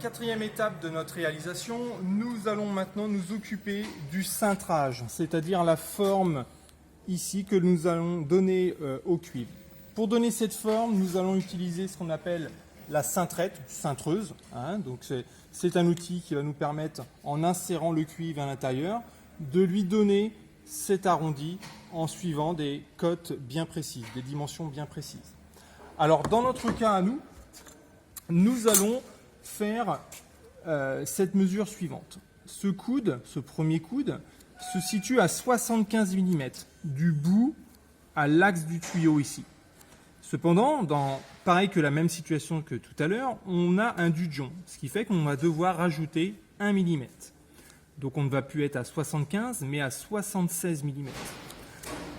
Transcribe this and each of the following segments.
Quatrième étape de notre réalisation, nous allons maintenant nous occuper du cintrage, c'est-à-dire la forme ici que nous allons donner au cuivre. Pour donner cette forme, nous allons utiliser ce qu'on appelle la cintrette, cintreuse. Donc c'est un outil qui va nous permettre, en insérant le cuivre à l'intérieur, de lui donner cet arrondi en suivant des cotes bien précises, des dimensions bien précises. Alors dans notre cas à nous, nous allons faire cette mesure suivante. Ce coude, ce premier coude, se situe à 75 mm du bout à l'axe du tuyau ici. Cependant, pareil que la même situation que tout à l'heure, on a un dudgeon, ce qui fait qu'on va devoir rajouter 1 mm. Donc on ne va plus être à 75, mais à 76 mm.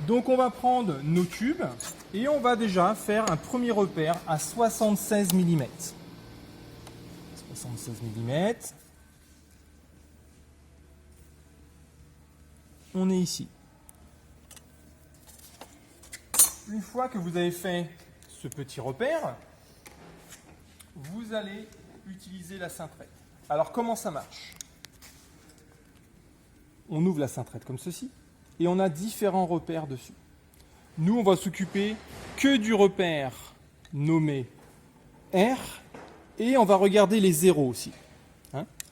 Donc on va prendre nos tubes et on va déjà faire un premier repère à 76 mm. 76 mm. On est ici. Une fois que vous avez fait ce petit repère, vous allez utiliser la cintrette. Alors comment ça marche? On ouvre la cintrette comme ceci et on a différents repères dessus. Nous, on va s'occuper que du repère nommé R et on va regarder les zéros aussi.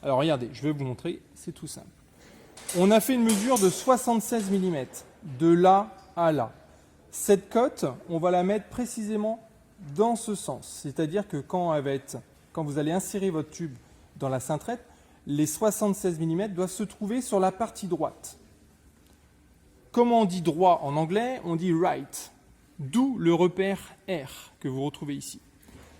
Alors regardez, je vais vous montrer, c'est tout simple. On a fait une mesure de 76 mm, de là à là. Cette cote, on va la mettre précisément dans ce sens. C'est-à-dire que quand vous allez insérer votre tube dans la cintrette, les 76 mm doivent se trouver sur la partie droite. Comment on dit droit en anglais? On dit right. D'où le repère R que vous retrouvez ici.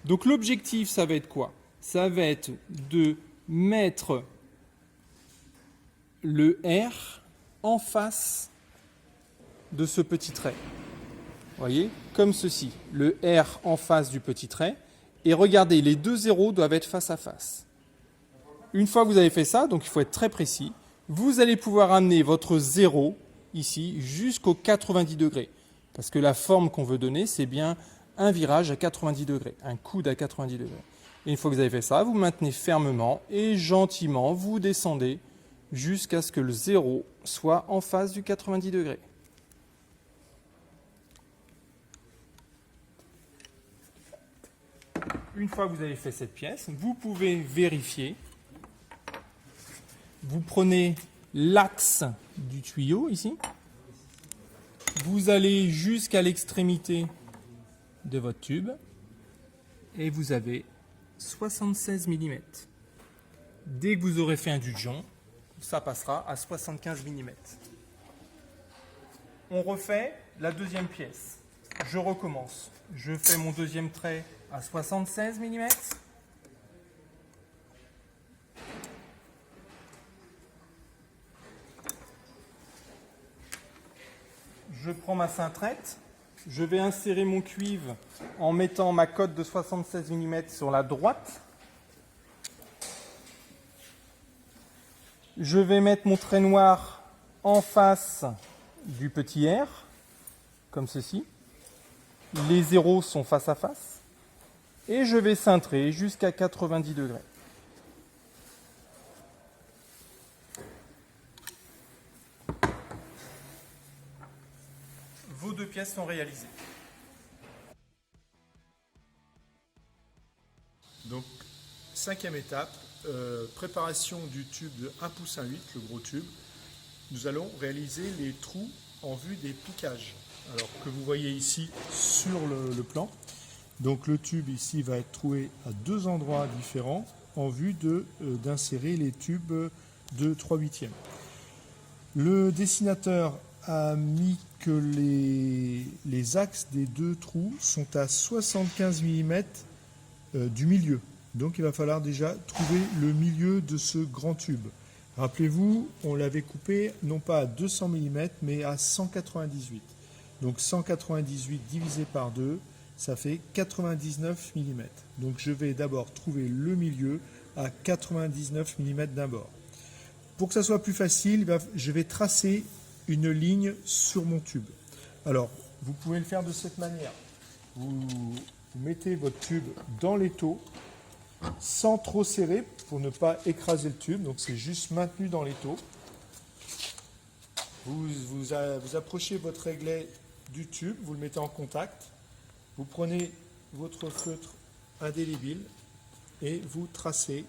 Donc l'objectif, ça va être quoi? Ça va être de mettre le R en face de ce petit trait. Vous voyez, comme ceci, le R en face du petit trait. Et regardez, les deux zéros doivent être face à face. Une fois que vous avez fait ça, donc il faut être très précis, vous allez pouvoir amener votre zéro ici jusqu'au 90 degrés. Parce que la forme qu'on veut donner, c'est bien un virage à 90 degrés, un coude à 90 degrés. Et une fois que vous avez fait ça, vous maintenez fermement et gentiment, vous descendez jusqu'à ce que le zéro soit en face du 90 degrés. Une fois que vous avez fait cette pièce, vous pouvez vérifier. Vous prenez l'axe du tuyau ici. Vous allez jusqu'à l'extrémité de votre tube et vous avez 76 mm. Dès que vous aurez fait un dudgeon, ça passera à 75 mm. On refait la deuxième pièce. Je recommence. Je fais mon deuxième trait à 76 mm. Je prends ma cintrette. Je vais insérer mon cuivre en mettant ma cote de 76 mm sur la droite. Je vais mettre mon trait noir en face du petit R, comme ceci. Les zéros sont face à face. Et je vais cintrer jusqu'à 90 degrés. Vos deux pièces sont réalisées. Donc, cinquième étape, préparation du tube de 1 pouce 1/8, le gros tube. Nous allons réaliser les trous en vue des piquages. Alors que vous voyez ici sur le plan. Donc le tube ici va être troué à deux endroits différents en vue d'insérer les tubes de 3/8. Le dessinateur a mis que les axes des deux trous sont à 75 mm du milieu. Donc il va falloir déjà trouver le milieu de ce grand tube. Rappelez-vous, on l'avait coupé non pas à 200 mm mais à 198. Donc 198 divisé par 2, ça fait 99 mm. Donc je vais d'abord trouver le milieu à 99 mm d'un bord. Pour que ça soit plus facile, je vais tracer une ligne sur mon tube. Alors, vous pouvez le faire de cette manière. Vous mettez votre tube dans l'étau sans trop serrer pour ne pas écraser le tube. Donc c'est juste maintenu dans l'étau. Vous approchez votre réglet du tube, vous le mettez en contact. Vous prenez votre feutre indélébile et vous tracez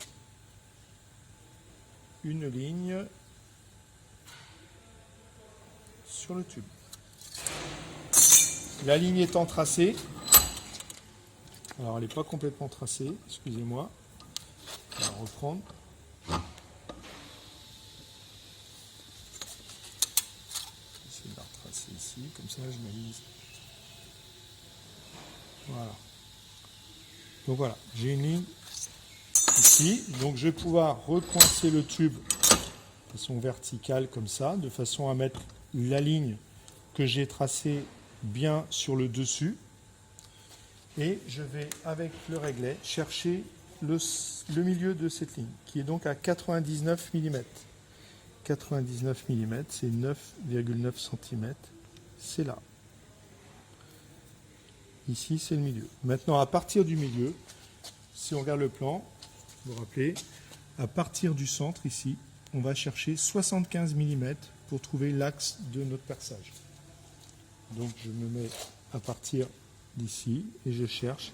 une ligne sur le tube. La ligne étant tracée, alors elle n'est pas complètement tracée, excusez-moi, on va reprendre. Essayer de la retracer ici, comme ça je m'aligne. Voilà. Donc voilà, j'ai une ligne ici, donc je vais pouvoir recoincer le tube de façon verticale comme ça, de façon à mettre la ligne que j'ai tracée bien sur le dessus. Et je vais, avec le réglet, chercher le milieu de cette ligne, qui est donc à 99 mm. 99 mm, c'est 9,9 cm. C'est là. Ici, c'est le milieu. Maintenant, à partir du milieu, si on regarde le plan, vous vous rappelez, à partir du centre, ici, on va chercher 75 mm pour trouver l'axe de notre perçage. Donc, je me mets à partir d'ici et je cherche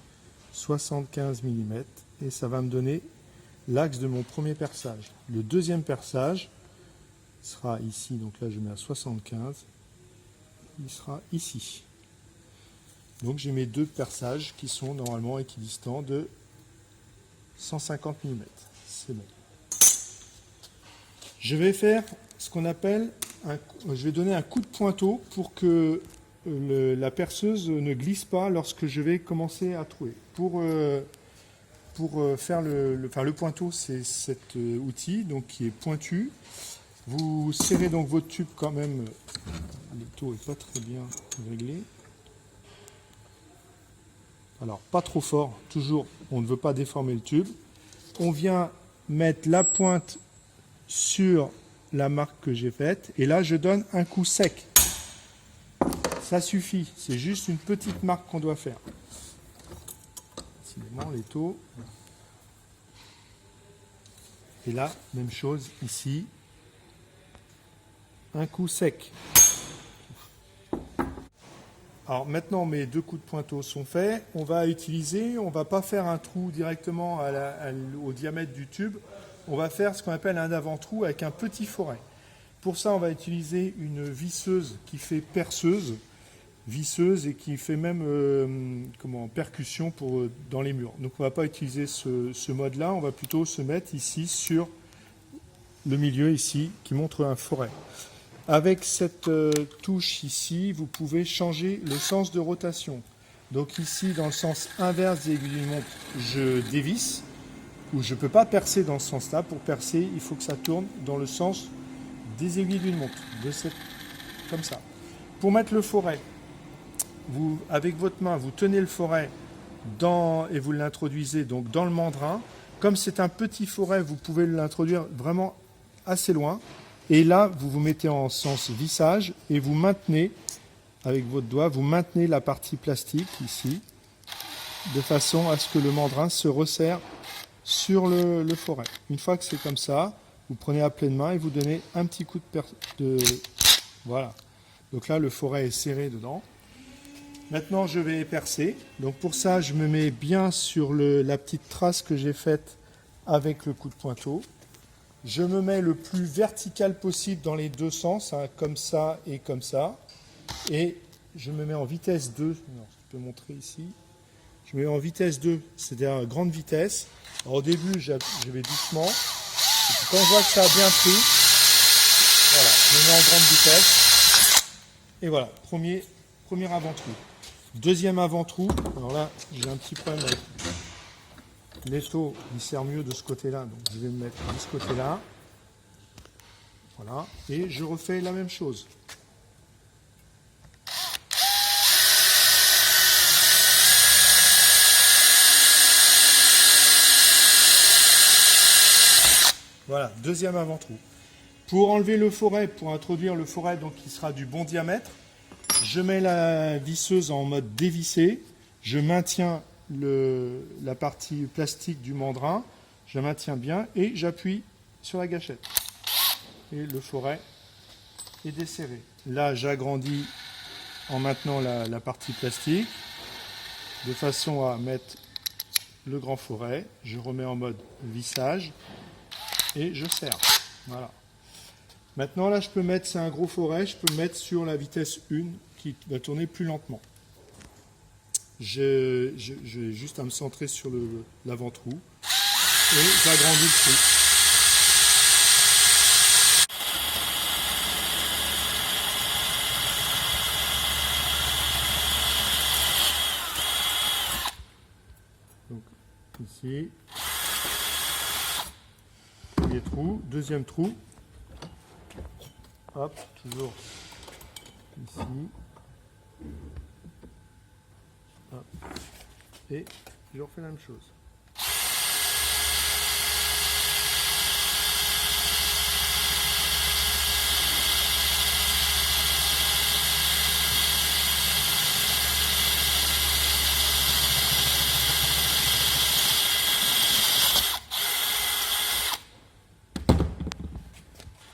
75 mm et ça va me donner l'axe de mon premier perçage. Le deuxième perçage sera ici, donc là je mets à 75, il sera ici. Donc j'ai mes deux perçages qui sont normalement équidistants de 150 mm. C'est bon. Je vais faire ce qu'on appelle, je vais donner un coup de pointeau pour que la perceuse ne glisse pas lorsque je vais commencer à trouer. Pour faire le pointeau, c'est cet outil donc, qui est pointu. Vous serrez donc votre tube quand même. L'étau n'est pas très bien réglé. Alors, pas trop fort, toujours, on ne veut pas déformer le tube. On vient mettre la pointe sur la marque que j'ai faite. Et là, je donne un coup sec. Ça suffit, c'est juste une petite marque qu'on doit faire. Décidément, l'étau. Et là, même chose ici. Un coup sec. Alors maintenant, mes deux coups de pointeau sont faits. On va utiliser, on ne va pas faire un trou directement au diamètre du tube. On va faire ce qu'on appelle un avant-trou avec un petit foret. Pour ça, on va utiliser une visseuse qui fait perceuse. Visseuse et qui fait même percussion dans les murs. Donc on ne va pas utiliser ce mode-là, on va plutôt se mettre ici sur le milieu ici qui montre un foret. Avec cette touche ici, vous pouvez changer le sens de rotation. Donc ici, dans le sens inverse des aiguilles d'une montre, je dévisse, ou je ne peux pas percer dans ce sens-là. Pour percer, il faut que ça tourne dans le sens des aiguilles d'une montre, comme ça. Pour mettre le foret, avec votre main, vous tenez le foret et vous l'introduisez donc dans le mandrin. Comme c'est un petit foret, vous pouvez l'introduire vraiment assez loin. Et là, vous vous mettez en sens vissage et vous maintenez, avec votre doigt, vous maintenez la partie plastique ici, de façon à ce que le mandrin se resserre sur le foret. Une fois que c'est comme ça, vous prenez à pleine main et vous donnez un petit coup de voilà. Donc là, le foret est serré dedans. Maintenant, je vais percer. Donc pour ça, je me mets bien sur la petite trace que j'ai faite avec le coup de pointeau. Je me mets le plus vertical possible dans les deux sens, hein, comme ça et comme ça. Et je me mets en vitesse 2. Non, je peux montrer ici. Je me mets en vitesse 2, c'est-à-dire à grande vitesse. Alors, au début, je vais doucement. Et puis quand je vois que ça a bien pris, voilà, je me mets en grande vitesse. Et voilà, premier avant-trou. Deuxième avant-trou, alors là, j'ai un petit problème avec l'étau, il sert mieux de ce côté-là, donc je vais me mettre de ce côté-là. Voilà, et je refais la même chose. Voilà, deuxième avant-trou. Pour enlever le foret, pour introduire le foret, donc qui sera du bon diamètre, je mets la visseuse en mode dévissé, je maintiens la partie plastique du mandrin, je la maintiens bien et j'appuie sur la gâchette. Et le forêt est desserré. Là, j'agrandis en maintenant la partie plastique de façon à mettre le grand forêt. Je remets en mode vissage et je serre. Voilà. Maintenant, là, je peux mettre, c'est un gros forêt, je peux le mettre sur la vitesse 1 qui va tourner plus lentement. J'ai juste à me centrer sur l'avant-trou et j'agrandis le trou. Donc, ici, premier trou, deuxième trou. Hop, toujours ici. Hop. Et je refais la même chose.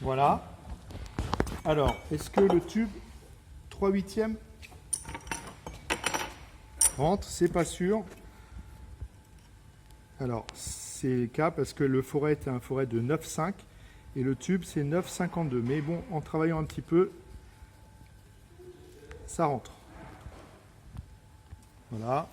Voilà. Alors, est-ce que le tube 3/8 rentre? C'est pas sûr. Alors, c'est le cas parce que le forêt est un forêt de 9,5 et le tube c'est 9,52. Mais bon, en travaillant un petit peu, ça rentre. Voilà.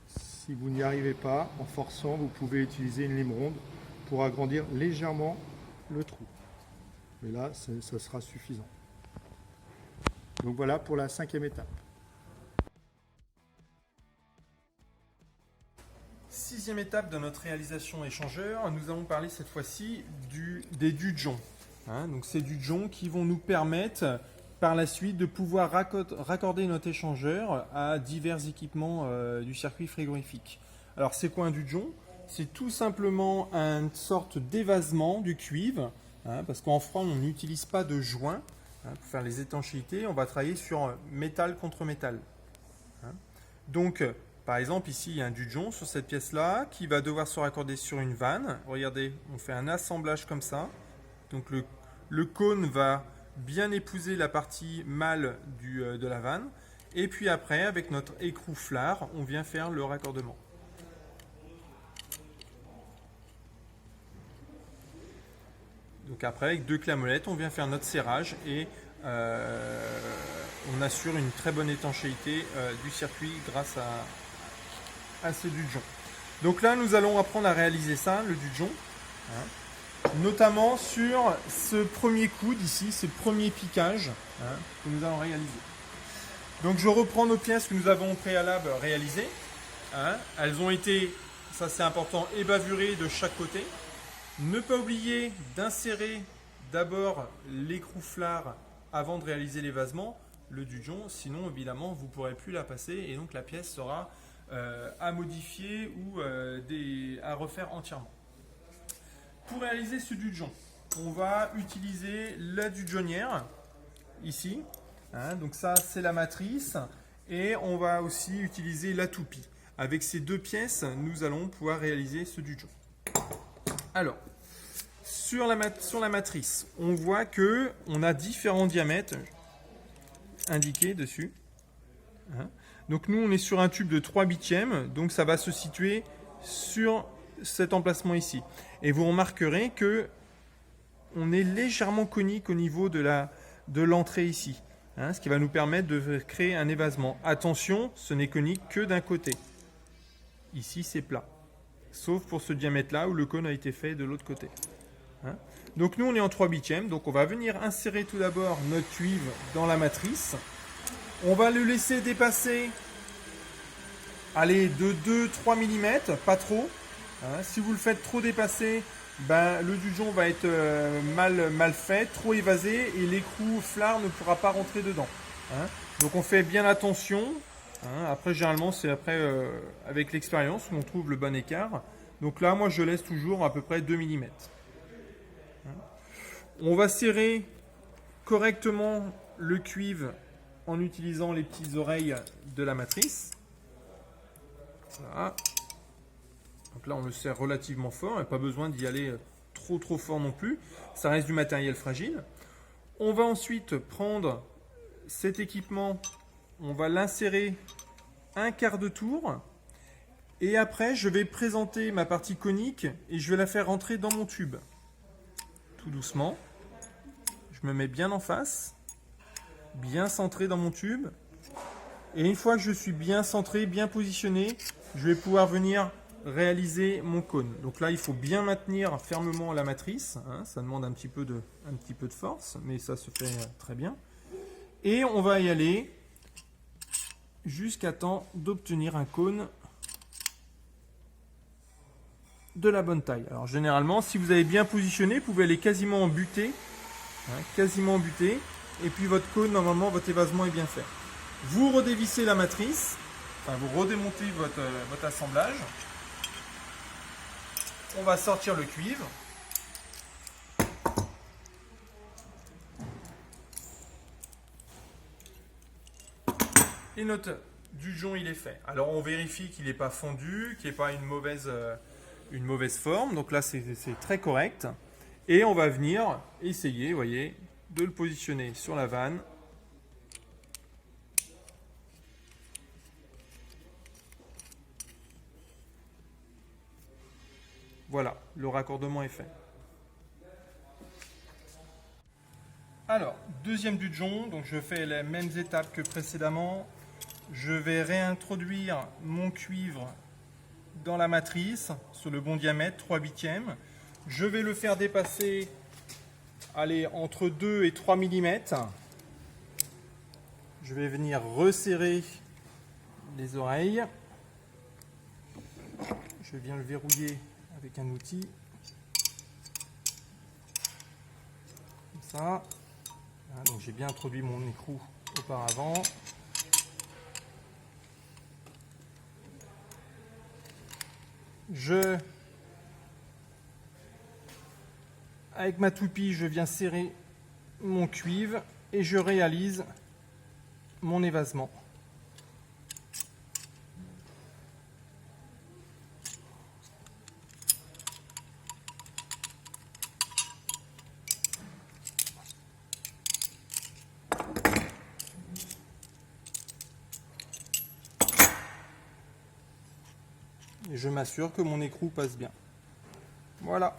Si vous n'y arrivez pas, en forçant, vous pouvez utiliser une lime ronde pour agrandir légèrement le trou. Mais là, ça sera suffisant. Donc voilà pour la 5e étape. 6e étape de notre réalisation échangeur, nous allons parler cette fois-ci des dudgeons. Donc ces dudgeons qui vont nous permettre par la suite de pouvoir raccorder notre échangeur à divers équipements du circuit frigorifique. Alors c'est quoi un dudgeon? C'est tout simplement une sorte d'évasement du cuivre, parce qu'en froid on n'utilise pas de joint pour faire les étanchéités, on va travailler sur métal contre métal. Donc par exemple ici il y a un dudgeon sur cette pièce là qui va devoir se raccorder sur une vanne. Regardez, on fait un assemblage comme ça, donc le cône va bien épouser la partie mâle de la vanne. Et puis après, avec notre écrou flare, on vient faire le raccordement. Donc après, avec 2 clés à molette, on vient faire notre serrage et on assure une très bonne étanchéité du circuit grâce à ce dudgeon. Donc là, nous allons apprendre à réaliser ça, le dudgeon. Notamment sur ce premier coude ici, ce premier piquage que nous allons réaliser. Donc je reprends nos pièces que nous avons au préalable réalisées. Elles ont été, ça c'est important, ébavurées de chaque côté. Ne pas oublier d'insérer d'abord l'écrou flare avant de réaliser l'évasement, le dudgeon, sinon évidemment vous ne pourrez plus la passer et donc la pièce sera à modifier ou à refaire entièrement. Pour réaliser ce dudgeon, on va utiliser la dudgeonnière, ici. Donc ça, c'est la matrice. Et on va aussi utiliser la toupie. Avec ces 2 pièces, nous allons pouvoir réaliser ce dudgeon. Alors, sur la matrice, on voit qu'on a différents diamètres indiqués dessus. Donc nous, on est sur un tube de 3/8, donc ça va se situer sur cet emplacement ici. Et vous remarquerez que on est légèrement conique au niveau de l'entrée ici, ce qui va nous permettre de créer un évasement. Attention, ce n'est conique que d'un côté. Ici, c'est plat, sauf pour ce diamètre-là où le cône a été fait de l'autre côté. Donc nous, on est en 3/8, donc on va venir insérer tout d'abord notre cuivre dans la matrice. On va le laisser dépasser, allez, de 2-3 mm, pas trop. Si vous le faites trop dépasser, le dudgeon va être mal fait, trop évasé et l'écrou flare ne pourra pas rentrer dedans. Donc on fait bien attention. Après généralement c'est avec l'expérience qu'on trouve le bon écart. Donc là moi je laisse toujours à peu près 2 mm. On va serrer correctement le cuivre en utilisant les petites oreilles de la matrice. Voilà. Donc là, on le serre relativement fort. Il n'y a pas besoin d'y aller trop fort non plus. Ça reste du matériel fragile. On va ensuite prendre cet équipement. On va l'insérer un quart de tour. Et après, je vais présenter ma partie conique et je vais la faire rentrer dans mon tube. Tout doucement. Je me mets bien en face, bien centré dans mon tube. Et une fois que je suis bien centré, bien positionné, je vais pouvoir venir réaliser mon cône. Donc là, il faut bien maintenir fermement la matrice. Hein, ça demande un petit peu de force, mais ça se fait très bien. Et on va y aller jusqu'à temps d'obtenir un cône de la bonne taille. Alors généralement, si vous avez bien positionné, vous pouvez aller quasiment en butée. Quasiment buté, et puis votre cône, normalement votre évasement est bien fait. Vous redévissez la matrice, enfin vous redémontez votre assemblage. On va sortir le cuivre. Et notre dujon il est fait. Alors on vérifie qu'il n'est pas fondu, qu'il n'y ait pas une mauvaise forme, donc là c'est très correct. Et on va venir essayer, vous voyez, de le positionner sur la vanne. Voilà, le raccordement est fait. Alors, deuxième dujon, donc je fais les mêmes étapes que précédemment. Je vais réintroduire mon cuivre dans la matrice sur le bon diamètre, 3/8. Je vais le faire dépasser entre 2 et 3 mm. Je vais venir resserrer les oreilles. Je viens le verrouiller avec un outil. Comme ça. Voilà, donc j'ai bien introduit mon écrou auparavant. Avec ma toupie, je viens serrer mon cuivre et je réalise mon évasement. Et je m'assure que mon écrou passe bien. Voilà.